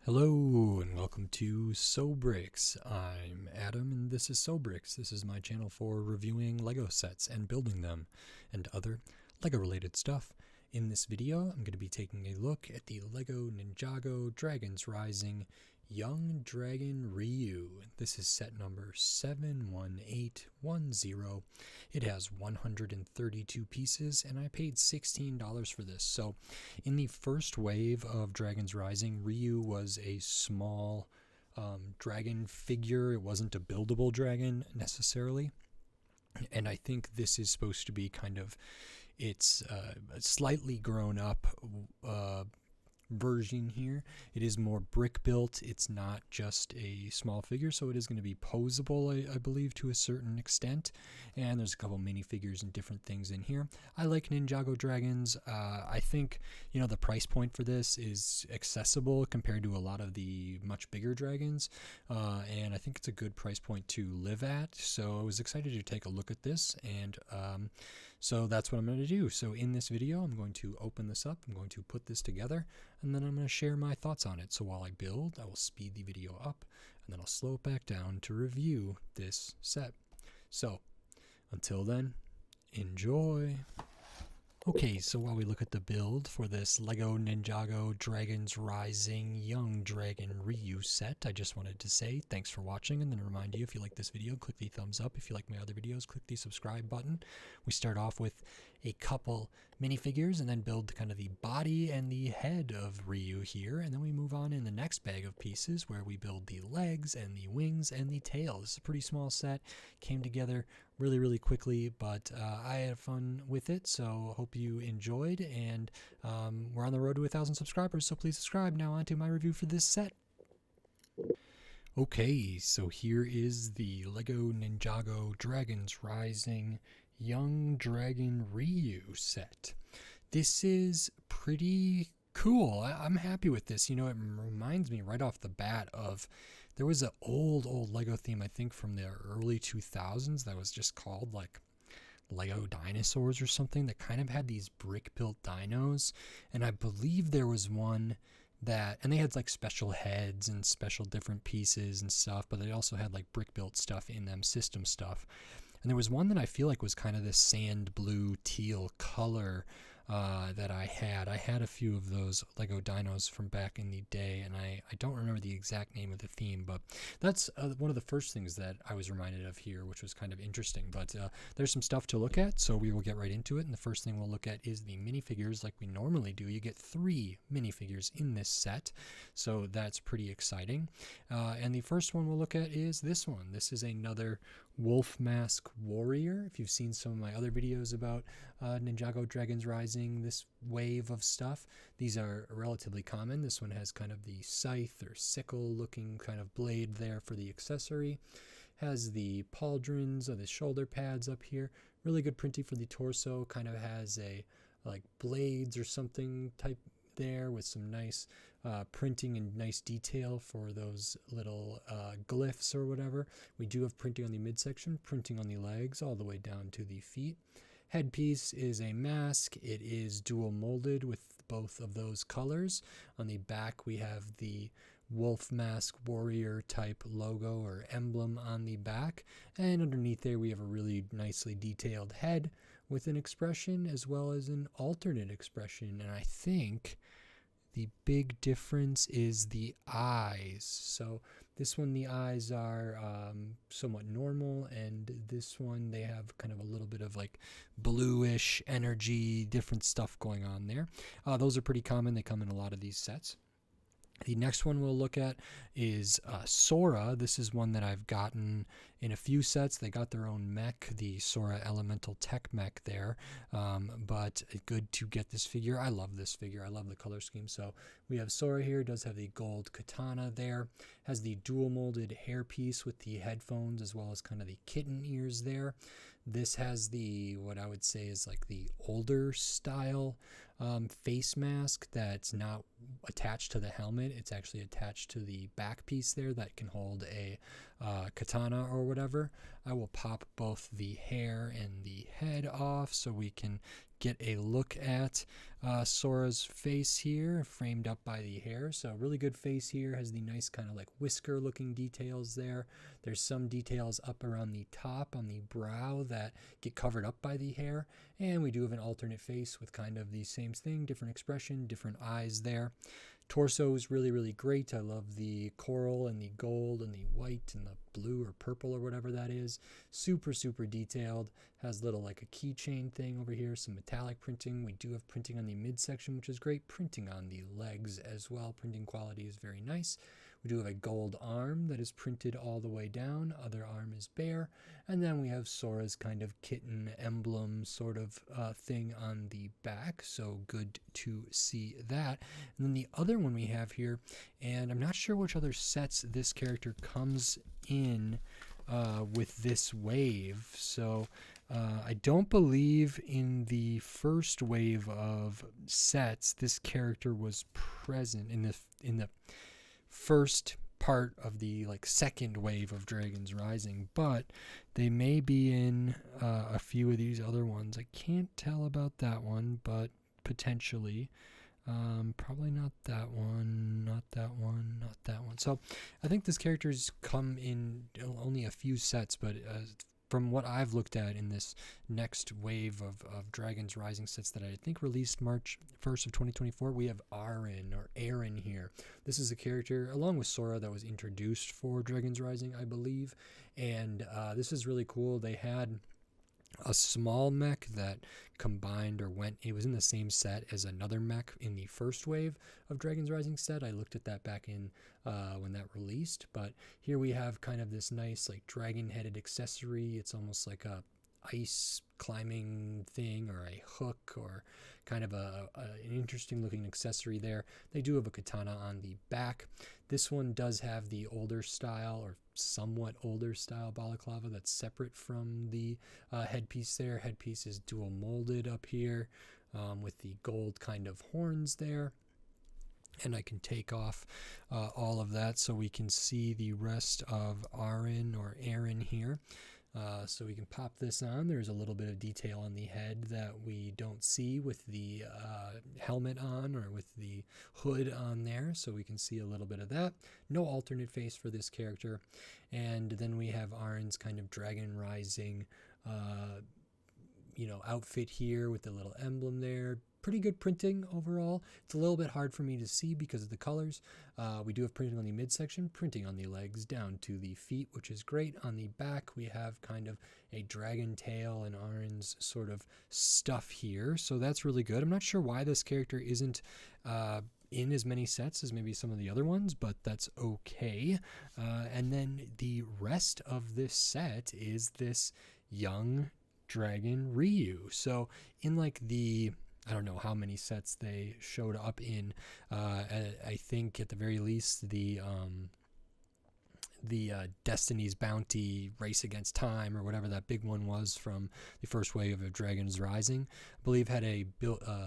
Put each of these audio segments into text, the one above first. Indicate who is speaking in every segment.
Speaker 1: Hello and welcome to Sobrix. I'm Adam and this is Sobrix. This is my channel for reviewing Lego sets and building them and other Lego related stuff. In this video, I'm going to be taking a look at the Lego Ninjago Dragons Rising Young Dragon Riyu. This is set number 71810. It has 132 pieces and I paid $16 for this. So in the first wave of Dragons Rising, Riyu was a small dragon figure. It wasn't a buildable dragon necessarily. And I think this is supposed to be kind of its slightly grown up version here. It is more brick built. It's not just a small figure, so it is going to be posable, I believe, to a certain extent. And there's a couple minifigures and different things in here. I like Ninjago dragons. I think, you know, the price point for this is accessible compared to a lot of the much bigger dragons, and I think it's a good price point to live at. So I was excited to take a look at this, and so that's what I'm going to do. So in this video, I'm going to open this up, I'm going to put this together, and then I'm going to share my thoughts on it. So while I build, I will speed the video up, and then I'll slow it back down to review this set. So until then, enjoy! Okay, so while we look at the build for this Lego Ninjago Dragons Rising Young Dragon Riyu set, I just wanted to say thanks for watching, and then remind you, if you like this video, click the thumbs up. If you like my other videos, click the subscribe button. We start off with a couple minifigures and then build kind of the body and the head of Riyu here, and then we move on in the next bag of pieces where we build the legs and the wings and the tail. This is a pretty small set, came together really quickly, but I had fun with it, so hope you enjoyed, and we're on the road to 1,000 subscribers, so please subscribe. Now on to my review for this set. Okay, so here is the Lego Ninjago Dragons Rising Young Dragon Riyu set. This is pretty cool. I'm happy with this. You know, it reminds me right off the bat of, there was an old Lego theme, I think from the early 2000s, that was just called like Lego Dinosaurs or something, that kind of had these brick built dinos. And I believe there was one that, and they had like special heads and special different pieces and stuff, but they also had like brick built stuff in them, system stuff. And there was one that I feel like was kind of this sand blue teal color that I had. I had a few of those Lego dinos from back in the day, and I don't remember the exact name of the theme, but that's one of the first things that I was reminded of here, which was kind of interesting. But there's some stuff to look at, so we will get right into it. And the first thing we'll look at is the minifigures like we normally do. You get 3 minifigures in this set, so that's pretty exciting. And the first one we'll look at is this one. This is another Wolf Mask Warrior. If you've seen some of my other videos about Ninjago Dragons Rising, this wave of stuff, these are relatively common. This one has kind of the scythe or sickle looking kind of blade there for the accessory. Has the pauldrons or the shoulder pads up here. Really good printing for the torso. Kind of has a like blades or something type there with some nice printing and nice detail for those little glyphs or whatever. We do have printing on the midsection, printing on the legs all the way down to the feet. Headpiece is a mask. It is dual molded with both of those colors. On the back we have the Wolf Mask Warrior type logo or emblem on the back, and underneath there we have a really nicely detailed head with an expression as well as an alternate expression. And I think the big difference is the eyes. So this one, the eyes are somewhat normal, and this one they have kind of a little bit of like bluish energy, different stuff going on there. Those are pretty common. They come in a lot of these sets. The next one we'll look at is Sora. This is one that I've gotten in a few sets. They got their own mech, the Sora Elemental Tech mech there, but good to get this figure. I love this figure. I love the color scheme. So we have Sora here. Does have the gold katana there. Has the dual molded hairpiece with the headphones as well as kind of the kitten ears there. This has the, what I would say is like the older style face mask that's not attached to the helmet. It's actually attached to the back piece there that can hold a katana or whatever. I will pop both the hair and the head off so we can get a look at Sora's face here, framed up by the hair. So really good face here, has the nice kind of like whisker looking details there. There's some details up around the top on the brow that get covered up by the hair. And we do have an alternate face with kind of the same thing, different expression, different eyes there. Torso is really, really great. I love the coral and the gold and the white and the blue or purple or whatever that is. Super, super detailed. Has little like a keychain thing over here, some metallic printing. We do have printing on the midsection, which is great. Printing on the legs as well. Printing quality is very nice. We do have a gold arm that is printed all the way down. Other arm is bare. And then we have Sora's kind of kitten emblem sort of thing on the back. So good to see that. And then the other one we have here, and I'm not sure which other sets this character comes in with this wave. So I don't believe in the first wave of sets this character was present in the first part of the like second wave of Dragons Rising, but they may be in a few of these other ones. I can't tell about that one, but potentially. Probably not that one, not that one, not that one. So I think this character's come in only a few sets, but from what I've looked at in this next wave of Dragons Rising sets that I think released March 1st of 2024, we have Arin here. This is a character, along with Sora, that was introduced for Dragons Rising, I believe. And this is really cool. They had a small mech that combined or went, it was in the same set as another mech in the first wave of Dragons Rising set. I looked at that back in when that released, but here we have kind of this nice like dragon headed accessory. It's almost like a ice climbing thing or a hook or kind of an interesting looking accessory there. They do have a katana on the back. This one does have the older style or somewhat older style balaclava that's separate from the headpiece there. Headpiece is dual molded up here with the gold kind of horns there. And I can take off all of that so we can see the rest of Arin here. So we can pop this on. There's a little bit of detail on the head that we don't see with the helmet on or with the hood on there. So we can see a little bit of that. No alternate face for this character. And then we have Arin's kind of Dragon Rising outfit here with the little emblem there. Pretty good printing overall. It's a little bit hard for me to see because of the colors. We do have printing on the midsection, printing on the legs down to the feet, which is great. On the back, we have kind of a dragon tail and Arin's sort of stuff here. So that's really good. I'm not sure why this character isn't in as many sets as maybe some of the other ones, but that's okay. And then the rest of this set is this young dragon Riyu. So in like the, I don't know how many sets they showed up in. I think at the very least the Destiny's Bounty Race Against Time or whatever that big one was from the first wave of Dragons Rising, I believe had a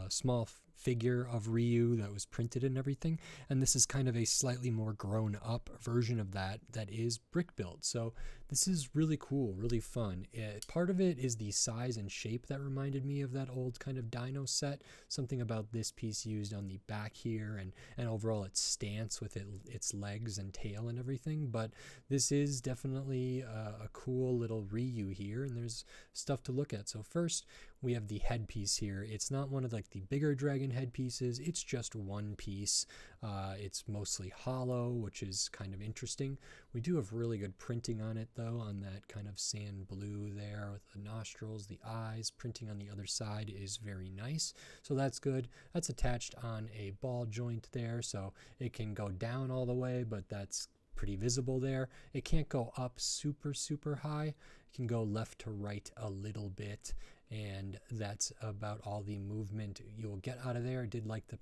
Speaker 1: small figure of Riyu that was printed and everything, and this is kind of a slightly more grown up version of that is brick built. So this is really cool, really fun. Part of it is the size and shape that reminded me of that old kind of dino set. Something about this piece used on the back here and overall its stance with its legs and tail and everything. But this is definitely a cool little Riyu here, and there's stuff to look at. So first we have the headpiece here. It's not one of like the bigger dragon headpieces. It's just one piece. It's mostly hollow, which is kind of interesting. We do have really good printing on it though, on that kind of sand blue there with the nostrils, the eyes. Printing on the other side is very nice. So that's good. That's attached on a ball joint there, so it can go down all the way, but that's pretty visible there. It can't go up super, super high. It can go left to right a little bit, and that's about all the movement you'll get out of there. I did like the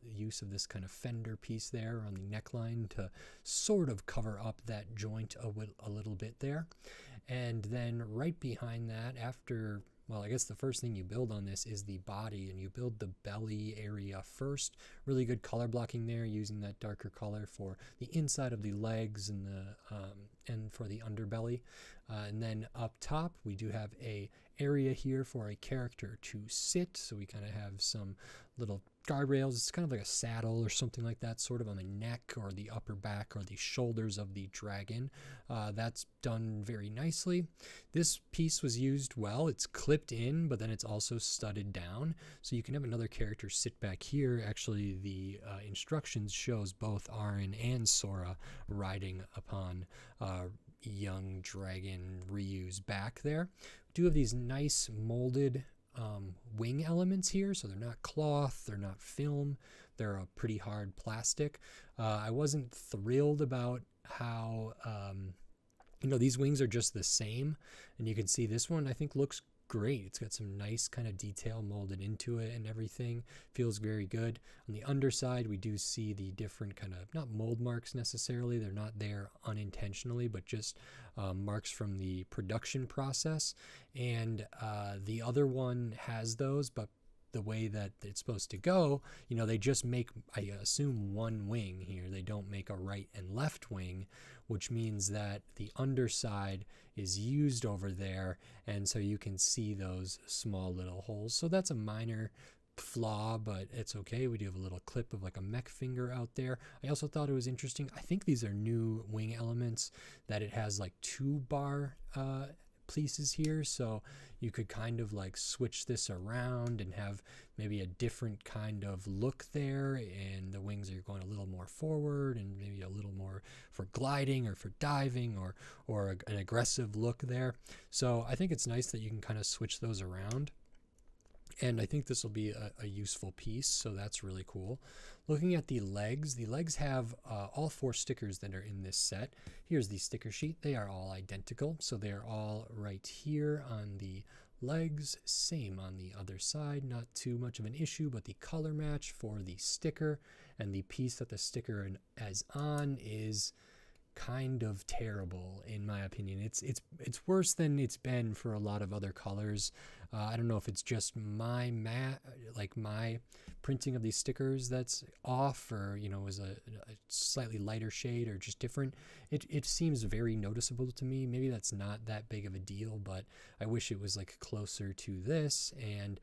Speaker 1: use of this kind of fender piece there on the neckline to sort of cover up that joint a little bit there. And then right behind that, after well, I guess the first thing you build on this is the body, and you build the belly area first. Really good color blocking there, using that darker color for the inside of the legs and and for the underbelly. And then up top, we do have a area here for a character to sit. So we kind of have some little guardrails. It's kind of like a saddle or something like that, sort of on the neck or the upper back or the shoulders of the dragon. That's done very nicely. This piece was used well. It's clipped in, but then it's also studded down. So you can have another character sit back here. Actually, the instructions shows both Arin and Sora riding upon young dragon Ryu's back there. We do have these nice molded wing elements here, so they're not cloth, they're not film, they're a pretty hard plastic. I wasn't thrilled about how these wings are just the same, and you can see this one I think looks great. It's got some nice kind of detail molded into it and everything. Feels very good. On the underside, we do see the different kind of, not mold marks necessarily, they're not there unintentionally, but just marks from the production process. And the other one has those, but the way that it's supposed to go, they just make, I assume, one wing here. They don't make a right and left wing, which means that the underside is used over there, and so you can see those small little holes. So that's a minor flaw, but it's okay. We do have a little clip of like a mech finger out there. I also thought it was interesting. I think these are new wing elements, that it has like 2-bar pieces here, so you could kind of like switch this around and have maybe a different kind of look there, and the wings are going a little more forward and maybe a little more for gliding or for diving or an aggressive look there. So I think it's nice that you can kind of switch those around, and I think this will be a useful piece, so that's really cool. Looking at the legs have all 4 stickers that are in this set. Here's the sticker sheet. They are all identical, so they're all right here on the legs, same on the other side. Not too much of an issue, but the color match for the sticker and the piece that the sticker is on is kind of terrible in my opinion. It's worse than it's been for a lot of other colors. I don't know if it's just my printing of these stickers that's off, or is a slightly lighter shade or just different. It seems very noticeable to me. Maybe that's not that big of a deal, but I wish it was like closer to this. And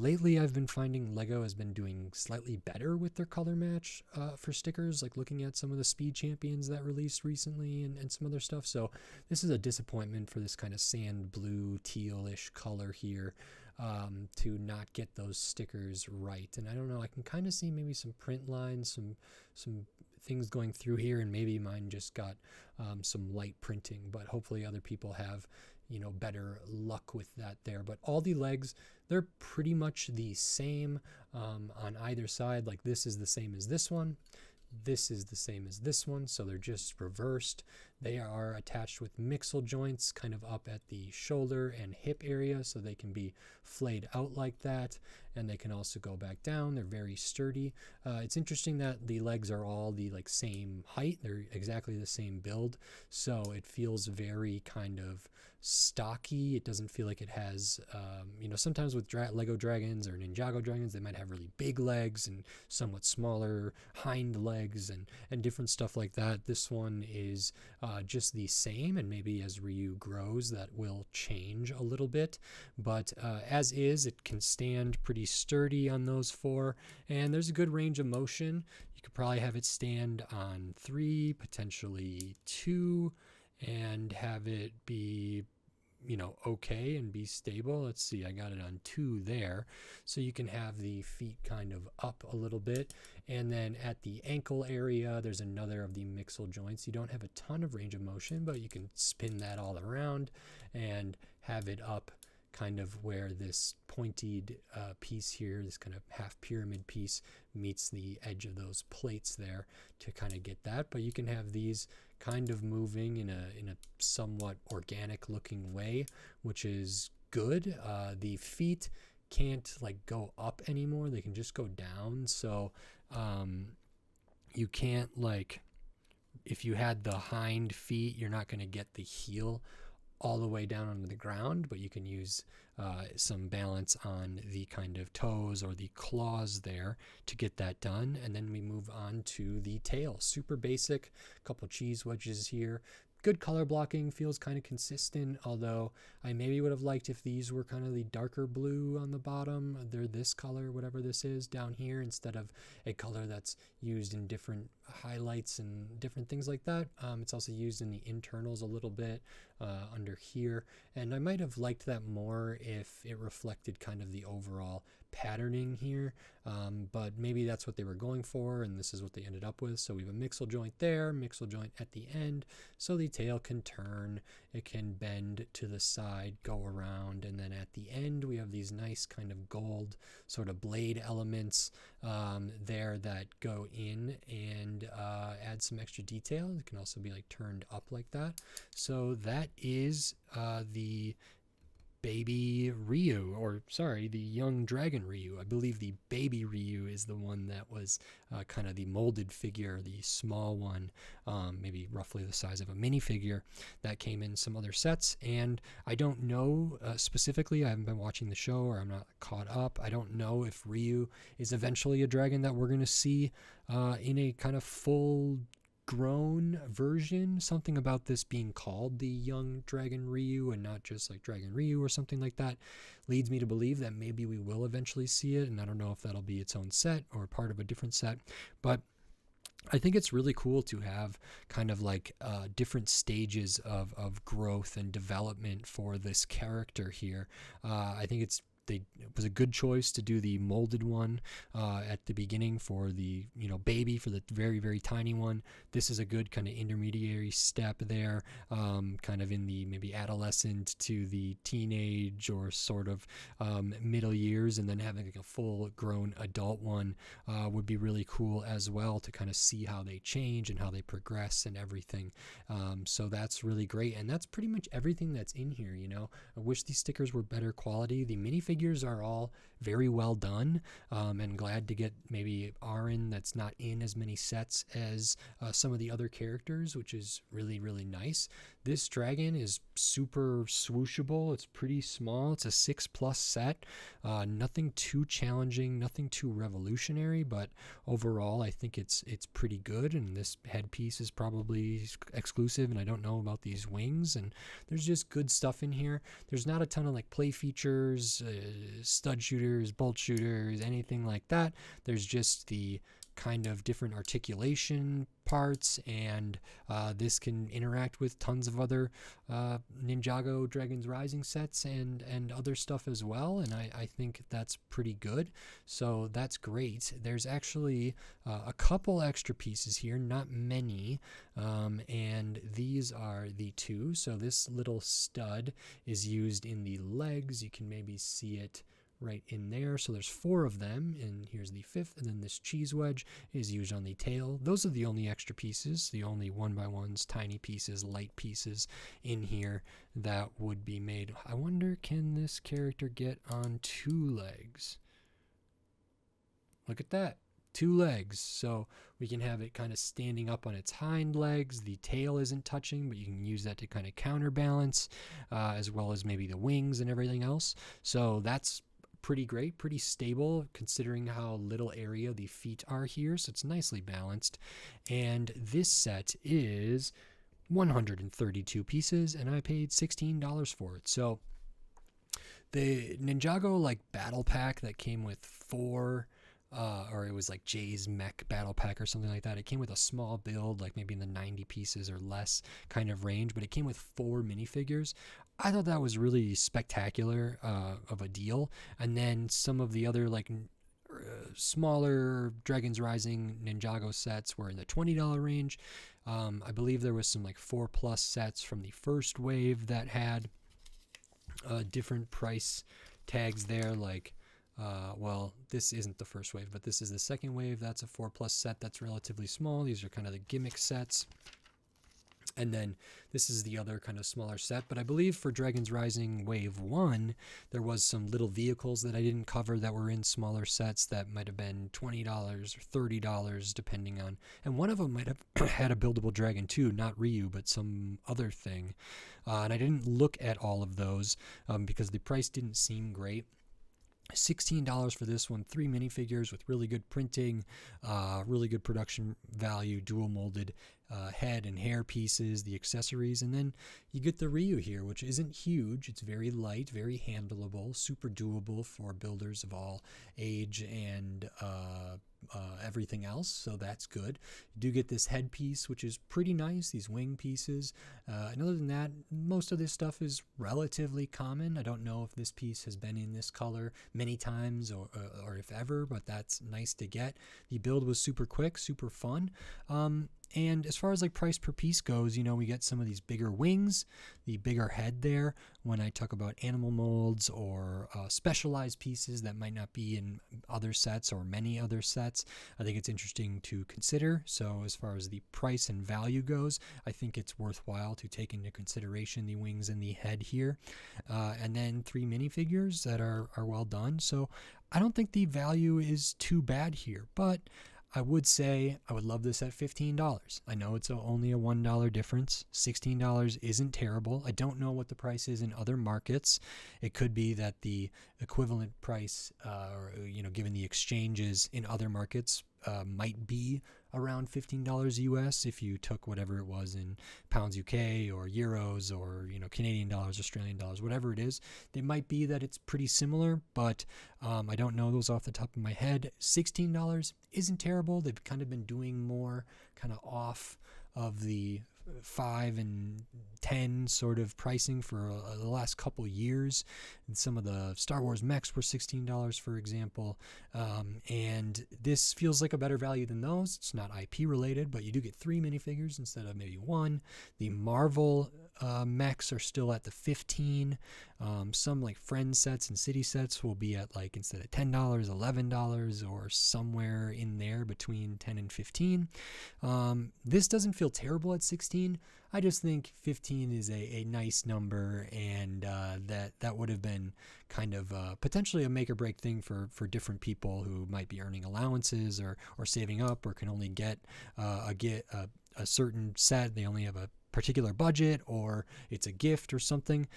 Speaker 1: lately I've been finding Lego has been doing slightly better with their color match for stickers, like looking at some of the Speed Champions that released recently and some other stuff. So this is a disappointment for this kind of sand blue tealish color here, to not get those stickers right. And I don't know, I can kind of see maybe some print lines, some things going through here, and maybe mine just got some light printing, but hopefully other people have better luck with that there. But all the legs, they're pretty much the same on either side. Like this is the same as this one, this is the same as this one, so they're just reversed. They are attached with mixel joints kind of up at the shoulder and hip area, so they can be flayed out like that, and they can also go back down. They're very sturdy. It's interesting that the legs are all the same height. They're exactly the same build, so it feels very kind of stocky. It doesn't feel like it has, sometimes with Lego dragons or Ninjago dragons, they might have really big legs and somewhat smaller hind legs and different stuff like that. This one is just the same, and maybe as Ryu grows that will change a little bit, but as is, it can stand pretty sturdy on those 4, and there's a good range of motion. You could probably have it stand on 3, potentially 2, and have it be okay and be stable. Let's see, I got it on 2 there, so you can have the feet kind of up a little bit, and then at the ankle area there's another of the mixel joints. You don't have a ton of range of motion, but you can spin that all around and have it up kind of where this pointed piece here, this kind of half pyramid piece, meets the edge of those plates there to kind of get that. But you can have these kind of moving in a somewhat organic looking way, which is good. The feet can't go up anymore, they can just go down. So you can't, if you had the hind feet, you're not going to get the heel all the way down onto the ground, but you can use some balance on the kind of toes or the claws there to get that done. And then we move on to the tail. Super basic, couple cheese wedges here. Good color blocking, feels kind of consistent, although I maybe would have liked if these were kind of the darker blue on the bottom. They're this color, whatever this is, down here, instead of a color that's used in different highlights and different things like that. It's also used in the internals a little bit under here, and I might have liked that more if it reflected kind of the overall patterning here, but maybe that's what they were going for, and this is what they ended up with. So we have a mixel joint there, mixel joint at the end, so the tail can turn, it can bend to the side, go around, and then at the end we have these nice kind of gold sort of blade elements there that go in and add some extra detail. It can also be like turned up like that. So that is the baby Riyu, or sorry, the young dragon Riyu. I believe the baby Riyu is the one that was kind of the molded figure, the small one, maybe roughly the size of a minifigure that came in some other sets. And I don't know specifically, I haven't been watching the show or I'm not caught up. I don't know if Riyu is eventually a dragon that we're going to see in a kind of full grown version. Something about this being called the young dragon Riyu and not just like dragon Riyu or something like that leads me to believe that maybe we will eventually see it, and I don't know if that'll be its own set or part of a different set, but I think it's really cool to have kind of like different stages of growth and development for this character here. I think it was a good choice to do the molded one at the beginning for the baby, for the very, very tiny one. This is a good kind of intermediary step there, kind of in the maybe adolescent to the teenage or sort of middle years, and then having like a full grown adult one would be really cool as well, to kind of see how they change and how they progress and everything. So that's really great, and that's pretty much everything that's in here. I wish these stickers were better quality. The minifigures are all very well done, and glad to get maybe Arin that's not in as many sets as some of the other characters, which is really, really nice. This dragon is super swooshable. It's pretty small. It's a 6+ set. Nothing too challenging, nothing too revolutionary, but overall I think it's pretty good, and this headpiece is probably exclusive, and I don't know about these wings, and there's just good stuff in here. There's not a ton of like play features, stud shooters, bolt shooters, anything like that. There's just the kind of different articulation parts, and this can interact with tons of other Ninjago Dragons Rising sets and other stuff as well, and I think that's pretty good, so that's great. There's actually a couple extra pieces here, not many, and these are the two. So this little stud is used in the legs. You can maybe see it right in there. So there's 4 of them, and here's the 5th, and then this cheese wedge is used on the tail. Those are the only extra pieces, the only 1x1s, tiny pieces, light pieces in here that would be made. I wonder, can this character get on 2 legs? Look at that, 2 legs. So we can have it kind of standing up on its hind legs. The tail isn't touching, but you can use that to kind of counterbalance, as well as maybe the wings and everything else. So that's pretty great, pretty stable considering how little area the feet are here, so it's nicely balanced. And this set is 132 pieces, and I paid $16 for it. So the Ninjago like battle pack that came with 4 or it was like Jay's Mech Battle Pack or something like that. It came with a small build, like maybe in the 90 pieces or less kind of range, but it came with 4 minifigures. I thought that was really spectacular of a deal. And then some of the other like smaller Dragons Rising Ninjago sets were in the $20 range. I believe there was some like 4+ sets from the first wave that had different price tags there, like well, this isn't the first wave, but this is the second wave. That's a 4+ set that's relatively small. These are kind of the gimmick sets. And then this is the other kind of smaller set. But I believe for Dragons Rising Wave 1, there was some little vehicles that I didn't cover that were in smaller sets that might have been $20 or $30, depending on. And one of them might have had a buildable dragon too, not Riyu, but some other thing. And I didn't look at all of those because the price didn't seem great. $16 for this one, 3 minifigures with really good printing, really good production value, dual molded head and hair pieces, the accessories, and then you get the Riyu here, which isn't huge. It's very light, very handleable, super doable for builders of all age and everything else, so that's good. You do get this headpiece, which is pretty nice, these wing pieces. And other than that, most of this stuff is relatively common. I don't know if this piece has been in this color many times or if ever, but that's nice to get. The build was super quick, super fun. And as far as like price per piece goes, you know, we get some of these bigger wings, the bigger head there. When I talk about animal molds or specialized pieces that might not be in other sets or many other sets, I think it's interesting to consider. So as far as the price and value goes, I think it's worthwhile to take into consideration the wings and the head here. And then 3 minifigures that are well done. So I don't think the value is too bad here, but I would say I would love this at $15. I know it's only a $1 difference. $16 isn't terrible. I don't know what the price is in other markets. It could be that the equivalent price, given the exchanges in other markets, might be around $15 US if you took whatever it was in pounds UK or euros or Canadian dollars, Australian dollars, whatever it is. It might be that it's pretty similar, but I don't know those off the top of my head. $16 isn't terrible. They've kind of been doing more kind of off of the 5 and 10 sort of pricing for the last couple years. And some of the Star Wars mechs were $16, for example. And this feels like a better value than those. It's not IP related, but you do get 3 minifigures instead of maybe 1. The Marvel mechs are still at the 15. Some like friend sets and city sets will be at like instead of $10, $11 or somewhere in there between 10 and 15. This doesn't feel terrible at 16. I just think 15 is a nice number, and that would have been kind of potentially a make or break thing for different people who might be earning allowances or saving up or can only get a certain set. They only have a particular budget, or it's a gift or something.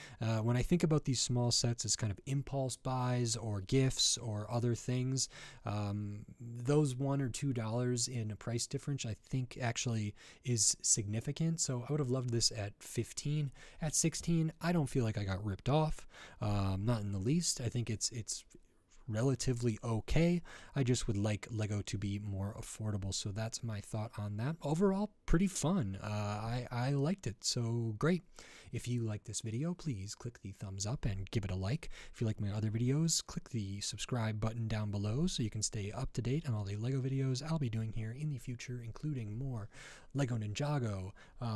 Speaker 1: When I think about these small sets as kind of impulse buys or gifts or other things, those $1 or $2 in a price difference I think actually is significant. So I would have loved this at 15. At 16, I don't feel like I got ripped off, not in the least. I think it's relatively okay. I just would like Lego to be more affordable. So that's my thought on that. Overall, pretty fun. I liked it. So great. If you like this video, please click the thumbs up and give it a like. If you like my other videos, click the subscribe button down below so you can stay up to date on all the Lego videos I'll be doing here in the future, including more Lego Ninjago,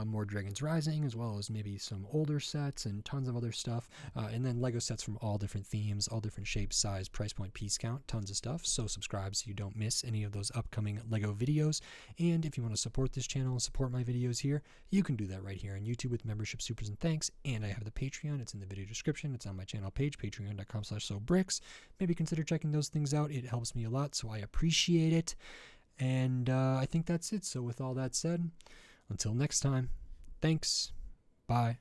Speaker 1: more Dragons Rising, as well as maybe some older sets and tons of other stuff. And then Lego sets from all different themes, all different shapes, size, price point, piece count, tons of stuff. So subscribe so you don't miss any of those upcoming Lego videos. And if you want to support this channel and support my videos here, you can do that right here on YouTube with membership, supers, and thanks. And I have the Patreon. It's in the video description. It's on my channel page, patreon.com/sobricks. Maybe consider checking those things out. It helps me a lot, so I appreciate it. And I think that's it. So with all that said, until next time, thanks. Bye.